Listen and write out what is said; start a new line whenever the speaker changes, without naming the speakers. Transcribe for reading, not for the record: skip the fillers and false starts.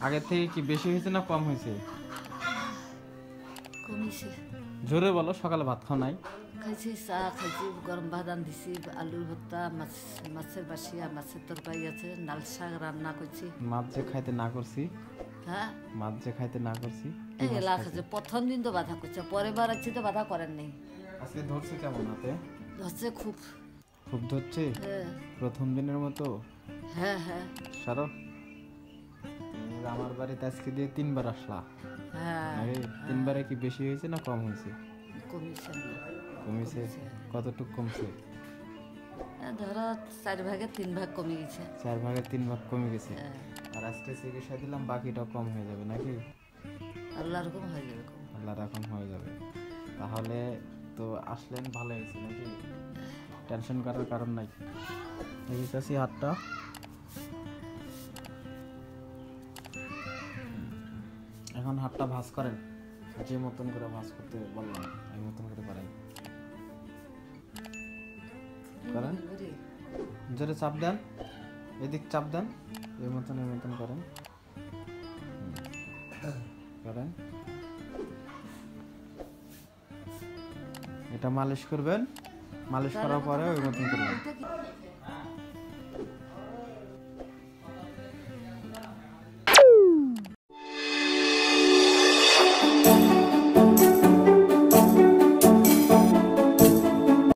আগে থেকে কি বেশি হয়েছে না কম হয়েছে?
কমিছে।
জোরে বলো, সকালে ভাত খাও নাই?
খাইছি, চা খাইছি, গরম ভাত রাঁধিছি, আলুর ভর্তা, মাছের বাসিয়া, মাছের তরকারি আছে, লাল শাক রান্না করছি।
মাছ যে খাইতে না করছি,
হ্যাঁ
মাছ যে খাইতে না করছি,
এই এলাকা খাচ্ছে। প্রথম দিন তো বাধা করছে, পরের বার আছি তো বাধা করেন নেই।
আজকে ধরছে কেমন হাতে?
ধরছে খুব।
খুব ধরছে?
হ্যাঁ
প্রথম দিনের মতো?
হ্যাঁ হ্যাঁ
সারো, আমার বাড়িতে আজকে দিয়ে 3 বার আসলা।
হ্যাঁ।
আরে 3 বারে কি বেশি হয়েছে না কম হয়েছে?
কমিছে না।
কমেছে? কতটুকু কমছে?
ধরো 4 ভাগের 3 ভাগ কমে গেছে।
4 ভাগের 3 ভাগ কমে গেছে। আর আজকে চিকিৎসা দিলাম, বাকিটাও কম হয়ে যাবে নাকি?
আল্লাহর রকম হয়ে যাবে।
আল্লাহর রকম হয়ে যাবে। তাহলে তো আসলেন, ভালো হয়েছে নাকি? টেনশন করার কারণ নাই। এই চাষি হাতটা এখন হাতটা ভাঁজ করেন, যে মতন করে ভাঁজ করতে বললাম এই মতন করে করেন। করেন, জোরে চাপ দেন, এদিক চাপ দেন, এই মতন করেন। করেন, এটা মালিশ করবেন, মালিশ করার পরে ওই মতন করবেন।